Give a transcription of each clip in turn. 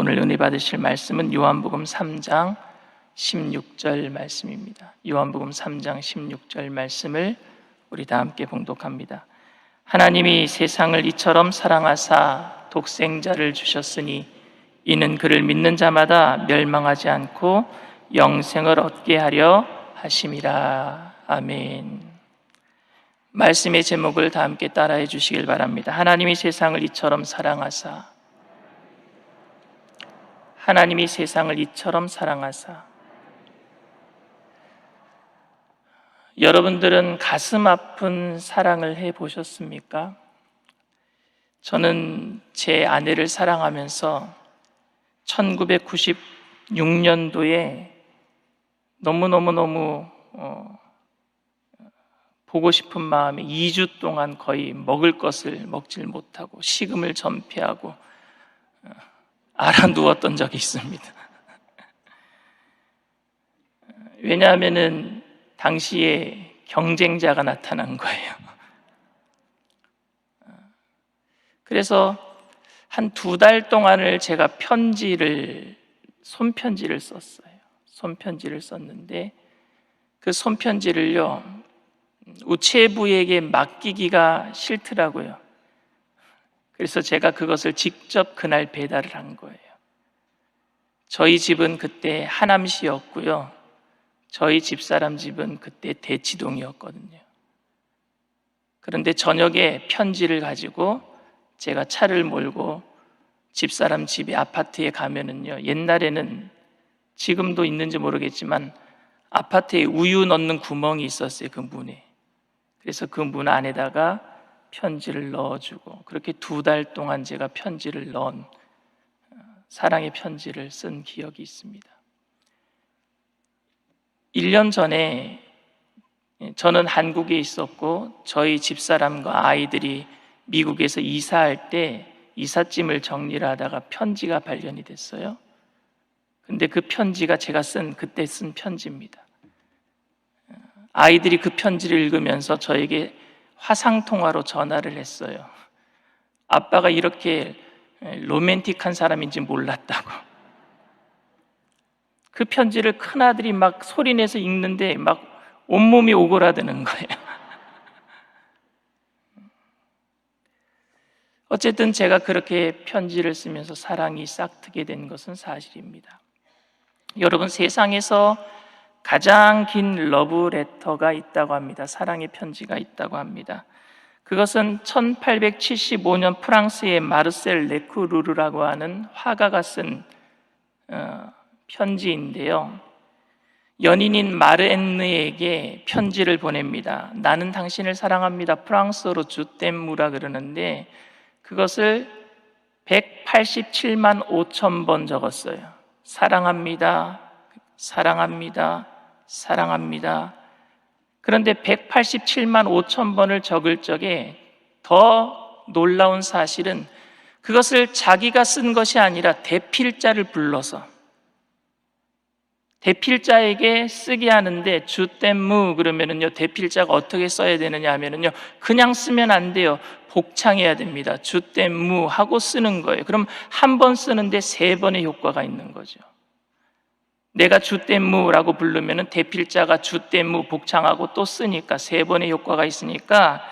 오늘 은혜 받으실 말씀은 요한복음 3장 16절 말씀입니다. 요한복음 3장 16절 말씀을 우리 다 함께 봉독합니다. 하나님이 세상을 이처럼 사랑하사 독생자를 주셨으니 이는 그를 믿는 자마다 멸망하지 않고 영생을 얻게 하려 하심이라. 아멘. 말씀의 제목을 다 함께 따라해 주시길 바랍니다. 하나님이 세상을 이처럼 사랑하사. 하나님이 세상을 이처럼 사랑하사. 여러분들은 가슴 아픈 사랑을 해보셨습니까? 저는 제 아내를 사랑하면서 1996년도에 너무너무 보고 싶은 마음에 2주 동안 거의 먹을 것을 먹질 못하고 식음을 전폐하고 알아누웠던 적이 있습니다. 왜냐하면 당시에 경쟁자가 나타난 거예요. 그래서 한 2달 동안을 제가 손편지를 썼어요. 손편지를 썼는데 그 손편지를요, 우체부에게 맡기기가 싫더라고요. 그래서 제가 그것을 직접 그날 배달을 한 거예요. 저희 집은 그때 하남시였고요. 저희 집사람 집은 그때 대치동이었거든요. 그런데 저녁에 편지를 가지고 제가 차를 몰고 집사람 집에 아파트에 가면은요, 옛날에는 지금도 있는지 모르겠지만 아파트에 우유 넣는 구멍이 있었어요, 그 문에. 그래서 그 문 안에다가 편지를 넣어주고, 그렇게 2달 동안 제가 편지를 넣은, 사랑의 편지를 쓴 기억이 있습니다. 1년 전에 저는 한국에 있었고 저희 집사람과 아이들이 미국에서 이사할 때 이삿짐을 정리를 하다가 편지가 발견이 됐어요. 근데 그 편지가 제가 그때 쓴 편지입니다. 아이들이 그 편지를 읽으면서 저에게 화상통화로 전화를 했어요. 아빠가 이렇게 로맨틱한 사람인지 몰랐다고. 그 편지를 큰아들이 막 소리내서 읽는데 막 온몸이 오그라드는 거예요. 어쨌든 제가 그렇게 편지를 쓰면서 사랑이 싹트게 된 것은 사실입니다. 여러분, 세상에서 가장 긴 러브레터가 있다고 합니다. 사랑의 편지가 있다고 합니다. 그것은 1875년 프랑스의 마르셀 레쿠르르라고 하는 화가가 쓴 편지인데요, 연인인 마르엔느에게 편지를 보냅니다. 나는 당신을 사랑합니다. 프랑스어로 주댐무라 그러는데 그것을 187만 5천 번 적었어요. 사랑합니다, 사랑합니다, 사랑합니다. 그런데 187만 5천 번을 적을 적에 더 놀라운 사실은 그것을 자기가 쓴 것이 아니라 대필자를 불러서 대필자에게 쓰게 하는데, 주댐무 그러면은요, 대필자가 어떻게 써야 되느냐 하면은요, 그냥 쓰면 안 돼요. 복창해야 됩니다. 주댐무 하고 쓰는 거예요. 그럼 한 번 쓰는데 3번의 효과가 있는 거죠. 내가 주댐무라고 부르면은 대필자가 주댐무 복창하고 또 쓰니까 3번의 효과가 있으니까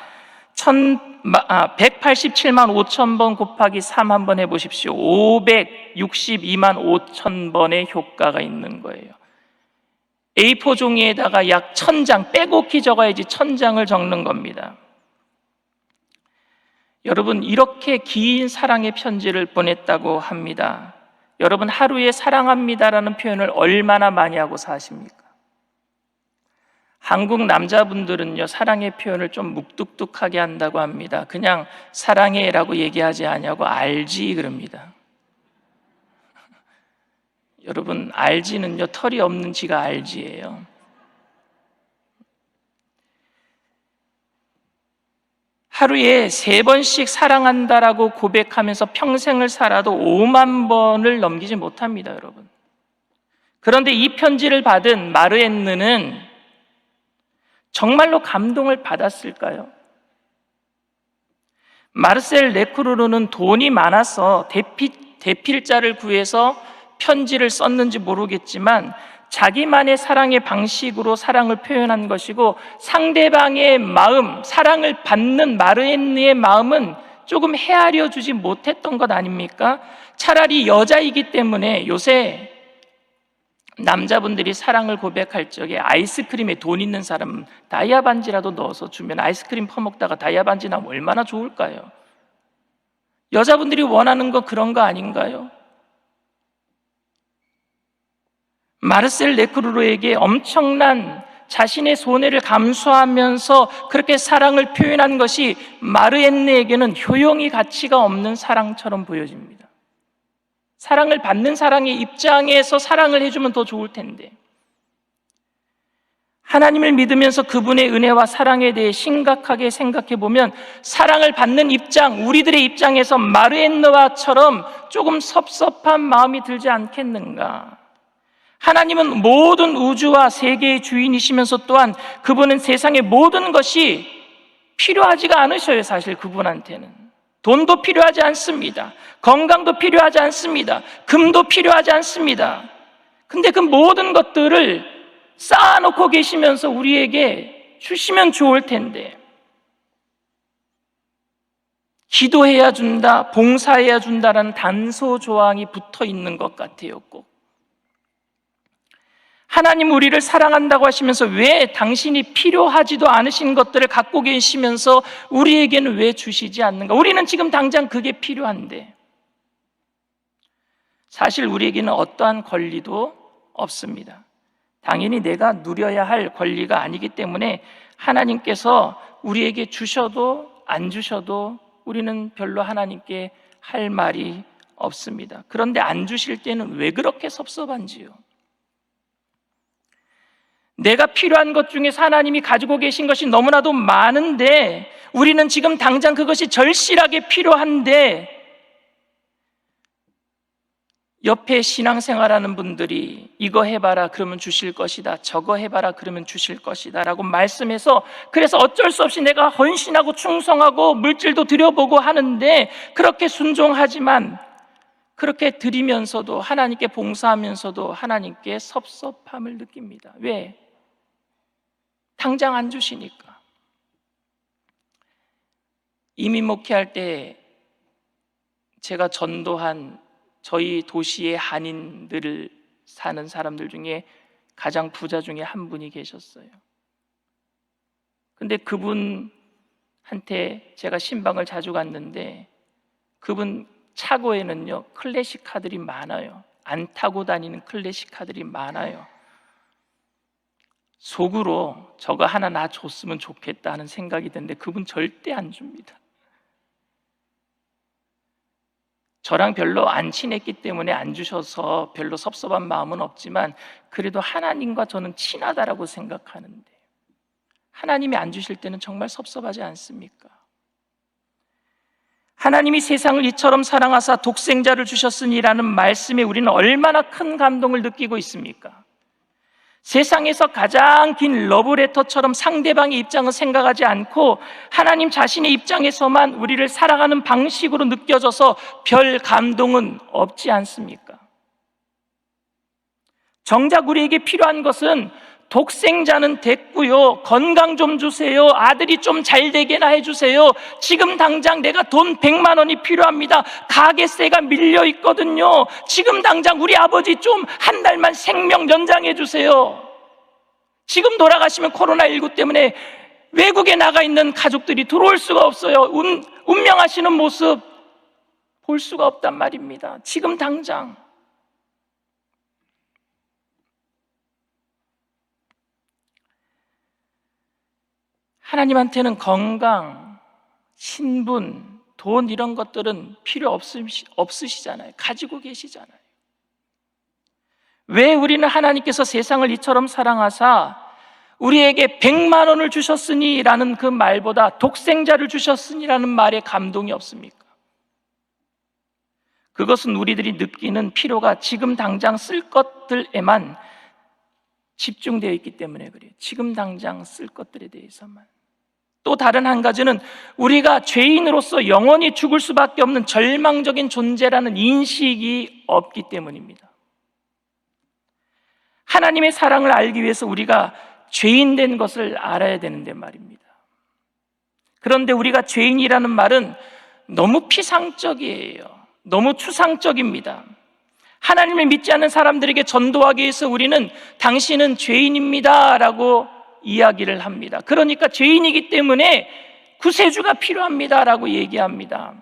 187만 5천 번 곱하기 3 한번 해보십시오. 562만 5천 번의 효과가 있는 거예요. A4 종이에다가 약 1000장, 빼곡히 적어야지 1000장을 적는 겁니다. 여러분, 이렇게 긴 사랑의 편지를 보냈다고 합니다. 여러분, 하루에 사랑합니다라는 표현을 얼마나 많이 하고 사십니까? 한국 남자분들은요, 사랑의 표현을 좀 묵뚝뚝하게 한다고 합니다. 그냥 사랑해라고 얘기하지 않냐고 알지 그럽니다. 여러분, 알지는요, 털이 없는 지가 알지예요. 하루에 3번씩 사랑한다라고 고백하면서 평생을 살아도 5만 번을 넘기지 못합니다, 여러분. 그런데 이 편지를 받은 마르엔느는 정말로 감동을 받았을까요? 마르셀 레크루르는 돈이 많아서 대필자를 구해서 편지를 썼는지 모르겠지만 자기만의 사랑의 방식으로 사랑을 표현한 것이고, 상대방의 마음, 사랑을 받는 마르헨느의 마음은 조금 헤아려 주지 못했던 것 아닙니까? 차라리 여자이기 때문에 요새 남자분들이 사랑을 고백할 적에 아이스크림에 돈 있는 사람은 다이아 반지라도 넣어서 주면 아이스크림 퍼먹다가 다이아 반지 나면 얼마나 좋을까요? 여자분들이 원하는 거 그런 거 아닌가요? 마르셀 네크루로에게 엄청난 자신의 손해를 감수하면서 그렇게 사랑을 표현한 것이 마르헨느에게는 효용이 가치가 없는 사랑처럼 보여집니다. 사랑을 받는 사랑의 입장에서 사랑을 해주면 더 좋을 텐데, 하나님을 믿으면서 그분의 은혜와 사랑에 대해 심각하게 생각해 보면 사랑을 받는 입장, 우리들의 입장에서 마르헨느와처럼 조금 섭섭한 마음이 들지 않겠는가? 하나님은 모든 우주와 세계의 주인이시면서 또한 그분은 세상의 모든 것이 필요하지가 않으셔요. 사실 그분한테는 돈도 필요하지 않습니다. 건강도 필요하지 않습니다. 금도 필요하지 않습니다. 근데 그 모든 것들을 쌓아놓고 계시면서 우리에게 주시면 좋을 텐데, 기도해야 준다, 봉사해야 준다라는 단서 조항이 붙어 있는 것 같아요. 꼭 하나님 우리를 사랑한다고 하시면서 왜 당신이 필요하지도 않으신 것들을 갖고 계시면서 우리에게는 왜 주시지 않는가? 우리는 지금 당장 그게 필요한데, 사실 우리에게는 어떠한 권리도 없습니다. 당연히 내가 누려야 할 권리가 아니기 때문에 하나님께서 우리에게 주셔도 안 주셔도 우리는 별로 하나님께 할 말이 없습니다. 그런데 안 주실 때는 왜 그렇게 섭섭한지요? 내가 필요한 것 중에서 하나님이 가지고 계신 것이 너무나도 많은데, 우리는 지금 당장 그것이 절실하게 필요한데, 옆에 신앙생활하는 분들이 이거 해봐라 그러면 주실 것이다, 저거 해봐라 그러면 주실 것이다 라고 말씀해서, 그래서 어쩔 수 없이 내가 헌신하고 충성하고 물질도 드려보고 하는데, 그렇게 순종하지만 그렇게 드리면서도 하나님께 봉사하면서도 하나님께 섭섭함을 느낍니다. 왜? 당장 안 주시니까. 이민 목회할 때 제가 전도한 저희 도시의 한인들을 사는 사람들 중에 가장 부자 중에 한 분이 계셨어요. 근데 그분한테 제가 신방을 자주 갔는데, 그분 차고에는요 클래식 카들이 많아요. 안 타고 다니는 클래식 카들이 많아요. 속으로 저거 하나 나 줬으면 좋겠다 하는 생각이 드는데 그분 절대 안 줍니다. 저랑 별로 안 친했기 때문에 안 주셔서 별로 섭섭한 마음은 없지만, 그래도 하나님과 저는 친하다라고 생각하는데, 하나님이 안 주실 때는 정말 섭섭하지 않습니까? 하나님이 세상을 이처럼 사랑하사 독생자를 주셨으니라는 말씀에 우리는 얼마나 큰 감동을 느끼고 있습니까? 세상에서 가장 긴 러브레터처럼 상대방의 입장을 생각하지 않고 하나님 자신의 입장에서만 우리를 사랑하는 방식으로 느껴져서 별 감동은 없지 않습니까? 정작 우리에게 필요한 것은 독생자는 됐고요, 건강 좀 주세요, 아들이 좀 잘 되게나 해주세요, 지금 당장 내가 돈 100만 원이 필요합니다, 가게세가 밀려 있거든요, 지금 당장 우리 아버지 좀 한 달만 생명 연장해 주세요, 지금 돌아가시면 코로나19 때문에 외국에 나가 있는 가족들이 들어올 수가 없어요, 운명하시는 모습 볼 수가 없단 말입니다. 지금 당장. 하나님한테는 건강, 신분, 돈 이런 것들은 필요 없으시잖아요. 가지고 계시잖아요. 왜 우리는 하나님께서 세상을 이처럼 사랑하사 우리에게 100만 원을 주셨으니 라는 그 말보다 독생자를 주셨으니 라는 말에 감동이 없습니까? 그것은 우리들이 느끼는 필요가 지금 당장 쓸 것들에만 집중되어 있기 때문에 그래요. 지금 당장 쓸 것들에 대해서만. 또 다른 한 가지는 우리가 죄인으로서 영원히 죽을 수밖에 없는 절망적인 존재라는 인식이 없기 때문입니다. 하나님의 사랑을 알기 위해서 우리가 죄인 된 것을 알아야 되는데 말입니다. 그런데 우리가 죄인이라는 말은 너무 피상적이에요. 너무 추상적입니다. 하나님을 믿지 않는 사람들에게 전도하기 위해서 우리는 당신은 죄인입니다 라고 이야기를 합니다. 그러니까 죄인이기 때문에 구세주가 필요합니다 라고 얘기합니다.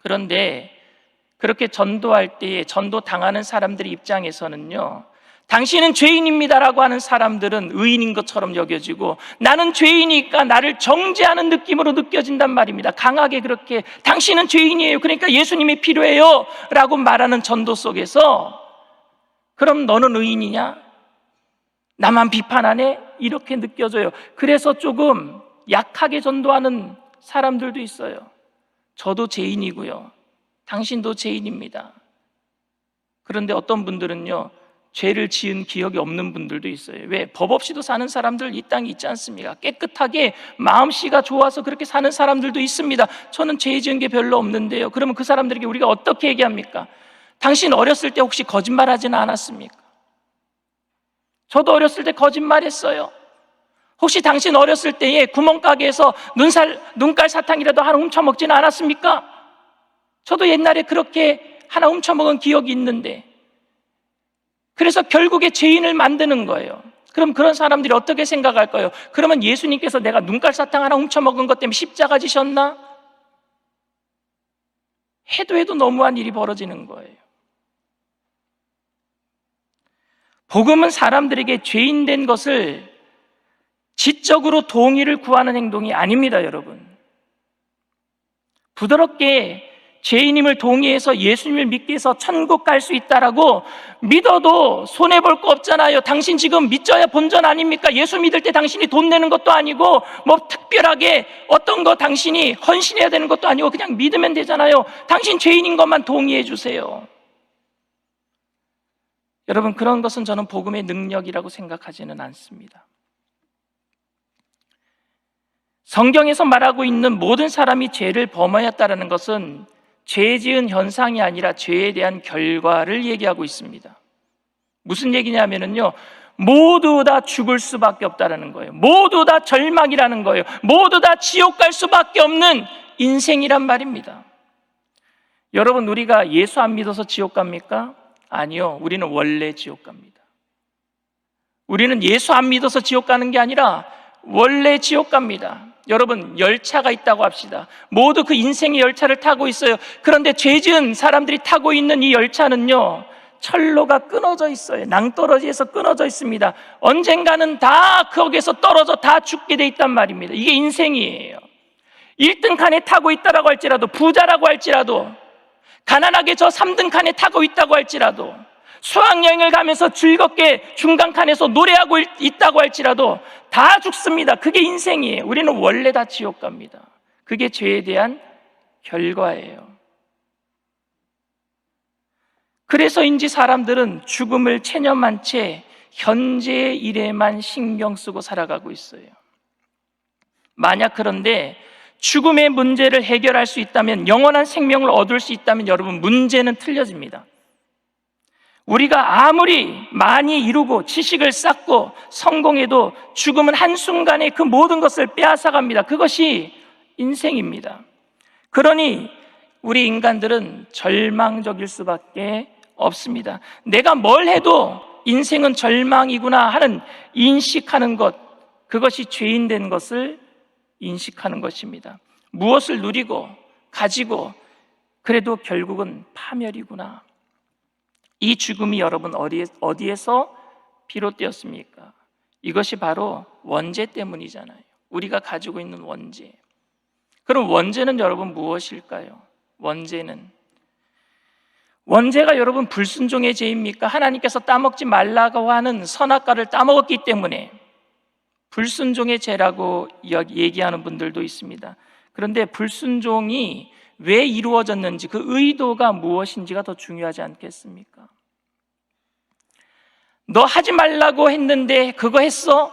그런데 그렇게 전도할 때에 전도 당하는 사람들의 입장에서는요, 당신은 죄인입니다라고 하는 사람들은 의인인 것처럼 여겨지고 나는 죄인이니까 나를 정죄하는 느낌으로 느껴진단 말입니다. 강하게 그렇게 당신은 죄인이에요, 그러니까 예수님이 필요해요 라고 말하는 전도 속에서 그럼 너는 의인이냐? 나만 비판하네? 이렇게 느껴져요. 그래서 조금 약하게 전도하는 사람들도 있어요. 저도 죄인이고요, 당신도 죄인입니다. 그런데 어떤 분들은요, 죄를 지은 기억이 없는 분들도 있어요. 왜? 법 없이도 사는 사람들 이 땅에 있지 않습니까? 깨끗하게 마음씨가 좋아서 그렇게 사는 사람들도 있습니다. 저는 죄 지은 게 별로 없는데요. 그러면 그 사람들에게 우리가 어떻게 얘기합니까? 당신 어렸을 때 혹시 거짓말하지는 않았습니까? 저도 어렸을 때 거짓말했어요. 혹시 당신 어렸을 때에 구멍가게에서 눈깔 사탕이라도 하나 훔쳐먹지는 않았습니까? 저도 옛날에 그렇게 하나 훔쳐먹은 기억이 있는데, 그래서 결국에 죄인을 만드는 거예요. 그럼 그런 사람들이 어떻게 생각할까요? 그러면 예수님께서 내가 눈깔 사탕 하나 훔쳐먹은 것 때문에 십자가 지셨나? 해도 너무한 일이 벌어지는 거예요. 복음은 사람들에게 죄인 된 것을 지적으로 동의를 구하는 행동이 아닙니다, 여러분. 부드럽게 죄인임을 동의해서 예수님을 믿기 위해서 천국 갈 수 있다라고 믿어도 손해볼 거 없잖아요. 당신 지금 믿져야 본전 아닙니까? 예수 믿을 때 당신이 돈 내는 것도 아니고 뭐 특별하게 어떤 거 당신이 헌신해야 되는 것도 아니고 그냥 믿으면 되잖아요. 당신 죄인인 것만 동의해 주세요. 여러분, 그런 것은 저는 복음의 능력이라고 생각하지는 않습니다. 성경에서 말하고 있는 모든 사람이 죄를 범하였다는 것은 죄 지은 현상이 아니라 죄에 대한 결과를 얘기하고 있습니다. 무슨 얘기냐면요, 모두 다 죽을 수밖에 없다는 거예요. 모두 다 절망이라는 거예요. 모두 다 지옥 갈 수밖에 없는 인생이란 말입니다. 여러분, 우리가 예수 안 믿어서 지옥 갑니까? 아니요, 우리는 원래 지옥 갑니다. 우리는 예수 안 믿어서 지옥 가는 게 아니라 원래 지옥 갑니다. 여러분, 열차가 있다고 합시다. 모두 그 인생의 열차를 타고 있어요. 그런데 죄 지은 사람들이 타고 있는 이 열차는요, 철로가 끊어져 있어요. 낭떠러지에서 끊어져 있습니다. 언젠가는 다 거기에서 떨어져 다 죽게 돼 있단 말입니다. 이게 인생이에요. 1등 칸에 타고 있다라고 할지라도, 부자라고 할지라도, 가난하게 저 3등 칸에 타고 있다고 할지라도, 수학여행을 가면서 즐겁게 중간 칸에서 노래하고 있다고 할지라도 다 죽습니다. 그게 인생이에요. 우리는 원래 다 지옥 갑니다. 그게 죄에 대한 결과예요. 그래서인지 사람들은 죽음을 체념한 채 현재의 일에만 신경 쓰고 살아가고 있어요. 만약 그런데 죽음의 문제를 해결할 수 있다면, 영원한 생명을 얻을 수 있다면 여러분, 문제는 틀려집니다. 우리가 아무리 많이 이루고 지식을 쌓고 성공해도 죽음은 한순간에 그 모든 것을 빼앗아갑니다. 그것이 인생입니다. 그러니 우리 인간들은 절망적일 수밖에 없습니다. 내가 뭘 해도 인생은 절망이구나 하는 인식하는 것, 그것이 죄인 된 것을 인식하는 것입니다. 무엇을 누리고 가지고 그래도 결국은 파멸이구나. 이 죽음이 여러분 어디에서 비롯되었습니까? 이것이 바로 원죄 때문이잖아요. 우리가 가지고 있는 원죄. 그럼 원죄는 여러분 무엇일까요? 원죄가 여러분 불순종의 죄입니까? 하나님께서 따먹지 말라고 하는 선악과를 따먹었기 때문에 불순종의 죄라고 얘기하는 분들도 있습니다. 그런데 불순종이 왜 이루어졌는지, 그 의도가 무엇인지가 더 중요하지 않겠습니까? 너 하지 말라고 했는데 그거 했어?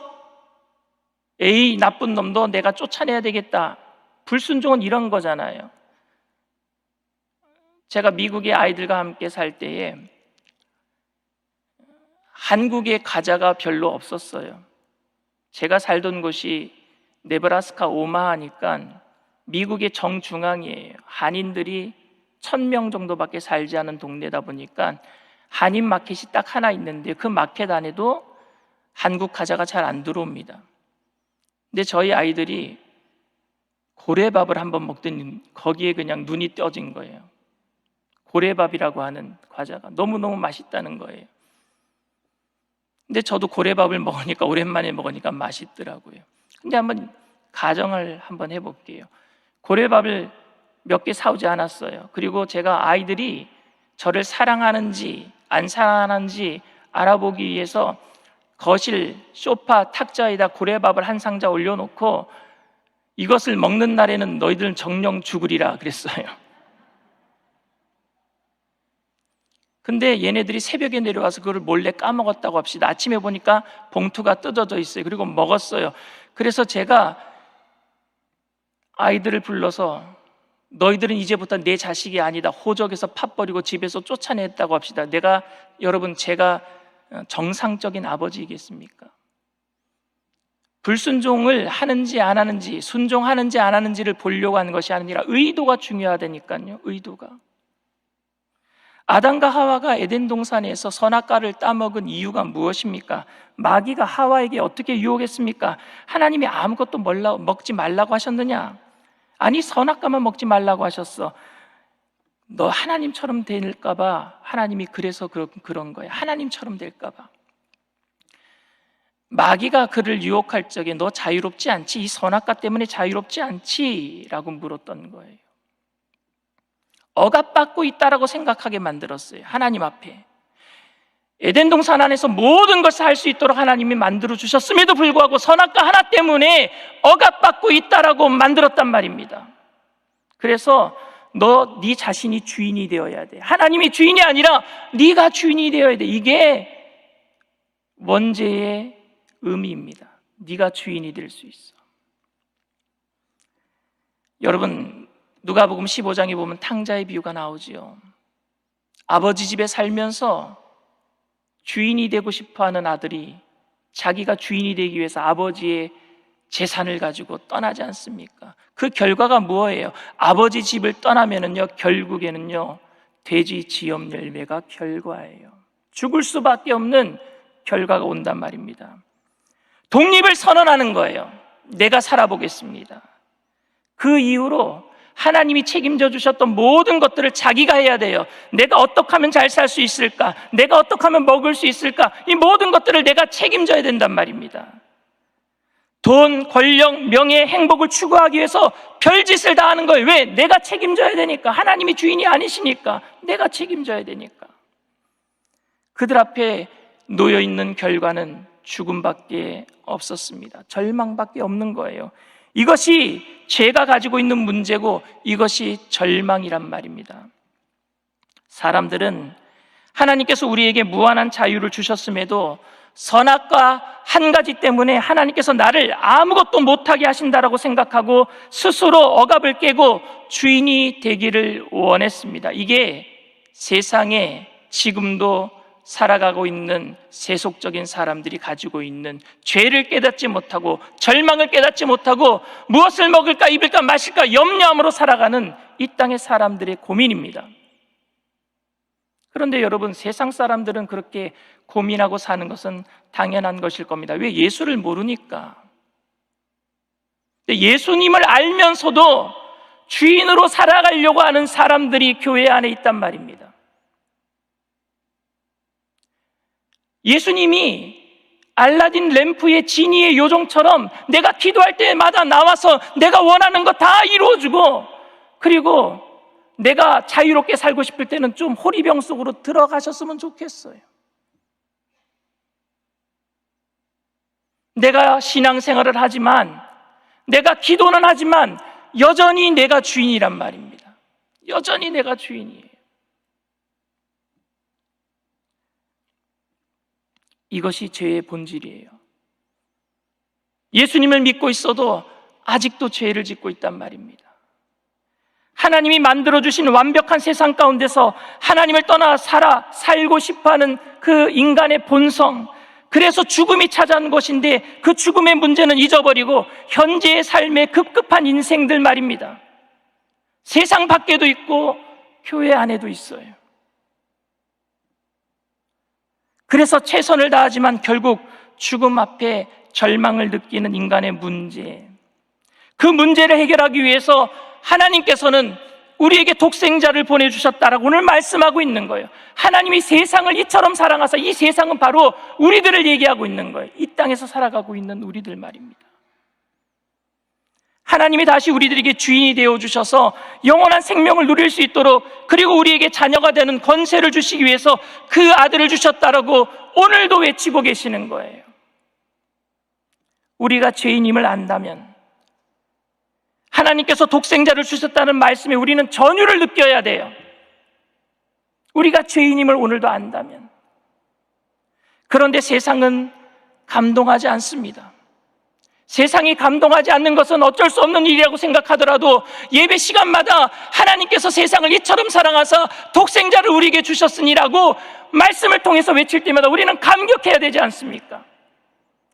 에이 나쁜 놈도 내가 쫓아내야 되겠다. 불순종은 이런 거잖아요. 제가 미국의 아이들과 함께 살 때에 한국에 과자가 별로 없었어요. 제가 살던 곳이 네브라스카 오마하니까 미국의 정중앙이에요. 한인들이 1,000명 정도밖에 살지 않은 동네다 보니까 한인 마켓이 딱 하나 있는데 그 마켓 안에도 한국 과자가 잘 안 들어옵니다. 근데 저희 아이들이 고래밥을 한번 먹더니 거기에 그냥 눈이 떠진 거예요. 고래밥이라고 하는 과자가 너무너무 맛있다는 거예요. 근데 저도 고래밥을 먹으니까 오랜만에 먹으니까 맛있더라고요. 근데 한번 가정을 한번 해볼게요. 고래밥을 몇 개 사오지 않았어요. 그리고 제가 아이들이 저를 사랑하는지 안 사랑하는지 알아보기 위해서 거실 소파 탁자에다 고래밥을 한 상자 올려놓고 이것을 먹는 날에는 너희들은 정령 죽으리라 그랬어요. 근데 얘네들이 새벽에 내려와서 그걸 몰래 까먹었다고 합시다. 아침에 보니까 봉투가 뜯어져 있어요. 그리고 먹었어요. 그래서 제가 아이들을 불러서 너희들은 이제부터 내 자식이 아니다. 호적에서 팥버리고 집에서 쫓아냈다고 합시다. 여러분 제가 정상적인 아버지이겠습니까? 불순종을 하는지 안 하는지, 순종하는지 안 하는지를 보려고 하는 것이 아니라 의도가 중요하다니까요. 의도가. 아담과 하와가 에덴 동산에서 선악과를 따먹은 이유가 무엇입니까? 마귀가 하와에게 어떻게 유혹했습니까? 하나님이 아무것도 먹지 말라고 하셨느냐? 아니, 선악과만 먹지 말라고 하셨어. 너 하나님처럼 될까 봐. 하나님이 그래서 그런 거야. 하나님처럼 될까 봐. 마귀가 그를 유혹할 적에 너 자유롭지 않지? 이 선악과 때문에 자유롭지 않지? 라고 물었던 거예요. 억압받고 있다라고 생각하게 만들었어요. 하나님 앞에. 에덴 동산 안에서 모든 것을 할 수 있도록 하나님이 만들어 주셨음에도 불구하고 선악과 하나 때문에 억압받고 있다라고 만들었단 말입니다. 그래서 네 자신이 주인이 되어야 돼. 하나님이 주인이 아니라 네가 주인이 되어야 돼. 이게 원죄의 의미입니다. 네가 주인이 될 수 있어. 여러분, 누가복음 15장에 보면 탕자의 비유가 나오지요. 아버지 집에 살면서 주인이 되고 싶어하는 아들이 자기가 주인이 되기 위해서 아버지의 재산을 가지고 떠나지 않습니까? 그 결과가 뭐예요? 아버지 집을 떠나면은요, 결국에는요, 돼지 지엽 열매가 결과예요. 죽을 수밖에 없는 결과가 온단 말입니다. 독립을 선언하는 거예요. 내가 살아보겠습니다. 그 이후로 하나님이 책임져 주셨던 모든 것들을 자기가 해야 돼요. 내가 어떻게 하면 잘 살 수 있을까? 내가 어떻게 하면 먹을 수 있을까? 이 모든 것들을 내가 책임져야 된단 말입니다. 돈, 권력, 명예, 행복을 추구하기 위해서 별짓을 다 하는 거예요. 왜? 내가 책임져야 되니까. 하나님이 주인이 아니시니까 내가 책임져야 되니까. 그들 앞에 놓여있는 결과는 죽음밖에 없었습니다. 절망밖에 없는 거예요. 이것이 죄가 가지고 있는 문제고 이것이 절망이란 말입니다. 사람들은 하나님께서 우리에게 무한한 자유를 주셨음에도 선악과 한 가지 때문에 하나님께서 나를 아무것도 못하게 하신다라고 생각하고 스스로 억압을 깨고 주인이 되기를 원했습니다. 이게 세상에 지금도 살아가고 있는 세속적인 사람들이 가지고 있는 죄를 깨닫지 못하고 절망을 깨닫지 못하고 무엇을 먹을까 입을까 마실까 염려함으로 살아가는 이 땅의 사람들의 고민입니다. 그런데 여러분, 세상 사람들은 그렇게 고민하고 사는 것은 당연한 것일 겁니다. 왜? 예수를 모르니까. 예수님을 알면서도 주인으로 살아가려고 하는 사람들이 교회 안에 있단 말입니다. 예수님이 알라딘 램프의 지니의 요정처럼 내가 기도할 때마다 나와서 내가 원하는 거 다 이루어주고, 그리고 내가 자유롭게 살고 싶을 때는 좀 호리병 속으로 들어가셨으면 좋겠어요. 내가 신앙생활을 하지만, 내가 기도는 하지만 여전히 내가 주인이란 말입니다. 여전히 내가 주인이에요. 이것이 죄의 본질이에요. 예수님을 믿고 있어도 아직도 죄를 짓고 있단 말입니다. 하나님이 만들어주신 완벽한 세상 가운데서 하나님을 떠나 살고 싶어하는 그 인간의 본성, 그래서 죽음이 찾아온 것인데 그 죽음의 문제는 잊어버리고 현재의 삶에 급급한 인생들 말입니다. 세상 밖에도 있고 교회 안에도 있어요. 그래서 최선을 다하지만 결국 죽음 앞에 절망을 느끼는 인간의 문제, 그 문제를 해결하기 위해서 하나님께서는 우리에게 독생자를 보내주셨다라고 오늘 말씀하고 있는 거예요. 하나님이 세상을 이처럼 사랑하사, 이 세상은 바로 우리들을 얘기하고 있는 거예요. 이 땅에서 살아가고 있는 우리들 말입니다. 하나님이 다시 우리들에게 주인이 되어주셔서 영원한 생명을 누릴 수 있도록, 그리고 우리에게 자녀가 되는 권세를 주시기 위해서 그 아들을 주셨다라고 오늘도 외치고 계시는 거예요. 우리가 죄인임을 안다면, 하나님께서 독생자를 주셨다는 말씀에 우리는 전율을 느껴야 돼요. 우리가 죄인임을 오늘도 안다면. 그런데 세상은 감동하지 않습니다. 세상이 감동하지 않는 것은 어쩔 수 없는 일이라고 생각하더라도 예배 시간마다 하나님께서 세상을 이처럼 사랑하사 독생자를 우리에게 주셨으니라고 말씀을 통해서 외칠 때마다 우리는 감격해야 되지 않습니까?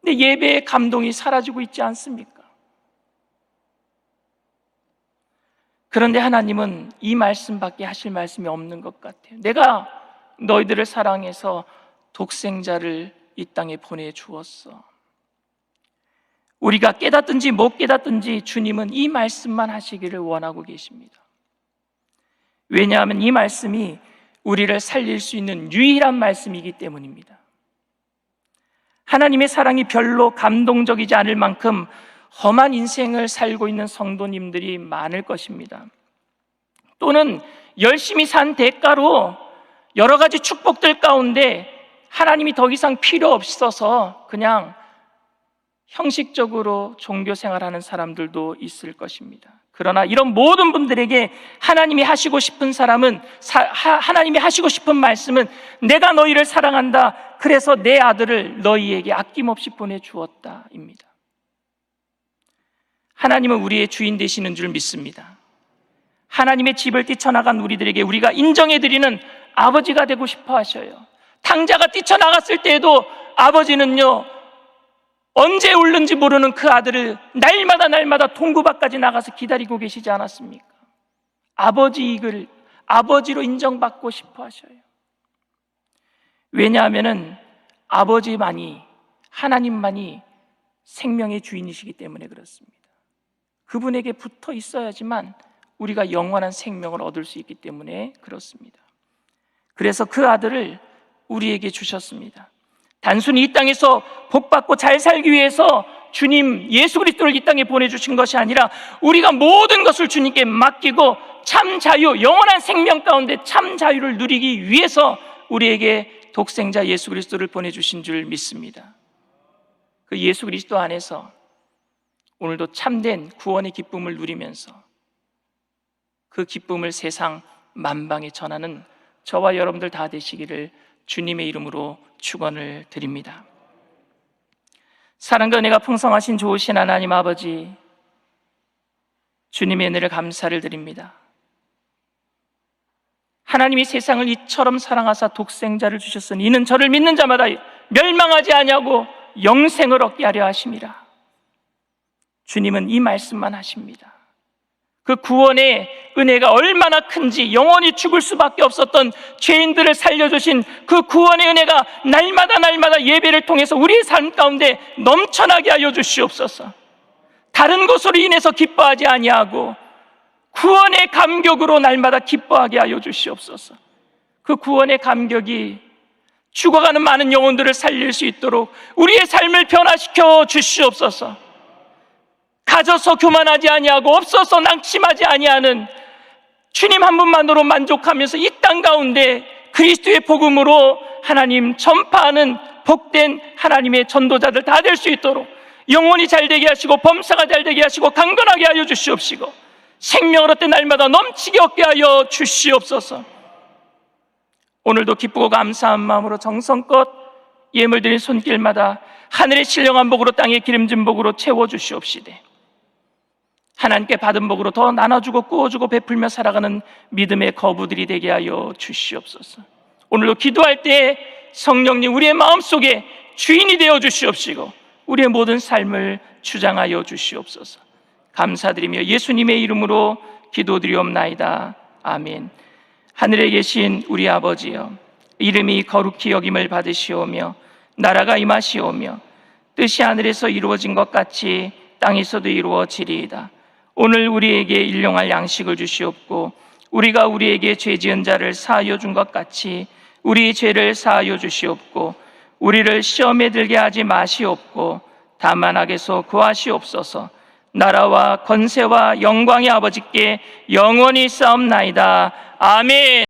근데 예배의 감동이 사라지고 있지 않습니까? 그런데 하나님은 이 말씀밖에 하실 말씀이 없는 것 같아요. 내가 너희들을 사랑해서 독생자를 이 땅에 보내주었어. 우리가 깨닫든지 못 깨닫든지 주님은 이 말씀만 하시기를 원하고 계십니다. 왜냐하면 이 말씀이 우리를 살릴 수 있는 유일한 말씀이기 때문입니다. 하나님의 사랑이 별로 감동적이지 않을 만큼 험한 인생을 살고 있는 성도님들이 많을 것입니다. 또는 열심히 산 대가로 여러 가지 축복들 가운데 하나님이 더 이상 필요 없어서 그냥 형식적으로 종교 생활하는 사람들도 있을 것입니다. 그러나 이런 모든 분들에게 하나님이 하시고 싶은 하나님이 하시고 싶은 말씀은 내가 너희를 사랑한다, 그래서 내 아들을 너희에게 아낌없이 보내주었다입니다. 하나님은 우리의 주인 되시는 줄 믿습니다. 하나님의 집을 뛰쳐나간 우리들에게 우리가 인정해드리는 아버지가 되고 싶어 하셔요. 탕자가 뛰쳐나갔을 때에도 아버지는요, 언제 울는지 모르는 그 아들을 날마다 동구밭까지 나가서 기다리고 계시지 않았습니까? 아버지로 인정받고 싶어 하셔요. 왜냐하면 하나님만이 생명의 주인이시기 때문에 그렇습니다. 그분에게 붙어 있어야지만 우리가 영원한 생명을 얻을 수 있기 때문에 그렇습니다. 그래서 그 아들을 우리에게 주셨습니다. 단순히 이 땅에서 복받고 잘 살기 위해서 주님 예수 그리스도를 이 땅에 보내주신 것이 아니라 우리가 모든 것을 주님께 맡기고 참 자유, 영원한 생명 가운데 참 자유를 누리기 위해서 우리에게 독생자 예수 그리스도를 보내주신 줄 믿습니다. 그 예수 그리스도 안에서 오늘도 참된 구원의 기쁨을 누리면서 그 기쁨을 세상 만방에 전하는 저와 여러분들 다 되시기를 주님의 이름으로 축원을 드립니다. 사랑과 은혜가 풍성하신 좋으신 하나님 아버지, 주님의 은혜를 감사를 드립니다. 하나님이 세상을 이처럼 사랑하사 독생자를 주셨으니 이는 저를 믿는 자마다 멸망하지 아니하고 영생을 얻게 하려 하심이라. 주님은 이 말씀만 하십니다. 그 구원의 은혜가 얼마나 큰지, 영원히 죽을 수밖에 없었던 죄인들을 살려주신 그 구원의 은혜가 날마다 예배를 통해서 우리의 삶 가운데 넘쳐나게 하여 주시옵소서. 다른 것으로 인해서 기뻐하지 아니하고 구원의 감격으로 날마다 기뻐하게 하여 주시옵소서. 그 구원의 감격이 죽어가는 많은 영혼들을 살릴 수 있도록 우리의 삶을 변화시켜 주시옵소서. 가져서 교만하지 아니하고 없어서 낙심하지 아니하는 주님 한 분만으로 만족하면서 이 땅 가운데 그리스도의 복음으로 하나님 전파하는 복된 하나님의 전도자들 다 될 수 있도록 영혼이 잘되게 하시고 범사가 잘되게 하시고 강건하게 하여 주시옵시고 생명을 얻되 날마다 넘치게 얻게 하여 주시옵소서. 오늘도 기쁘고 감사한 마음으로 정성껏 예물 드린 손길마다 하늘의 신령한 복으로 땅의 기름진 복으로 채워주시옵시되 하나님께 받은 복으로 더 나눠주고 꾸어주고 베풀며 살아가는 믿음의 거부들이 되게 하여 주시옵소서. 오늘도 기도할 때 성령님 우리의 마음속에 주인이 되어 주시옵시고 우리의 모든 삶을 주장하여 주시옵소서. 감사드리며 예수님의 이름으로 기도드리옵나이다. 아멘. 하늘에 계신 우리 아버지여, 이름이 거룩히 여김을 받으시오며 나라가 임하시오며 뜻이 하늘에서 이루어진 것 같이 땅에서도 이루어지리이다. 오늘 우리에게 일용할 양식을 주시옵고 우리가 우리에게 죄 지은 자를 사하여 준 것 같이 우리 죄를 사하여 주시옵고 우리를 시험에 들게 하지 마시옵고 다만 악에서 구하시옵소서. 나라와 권세와 영광의 아버지께 영원히 싸움나이다. 아멘.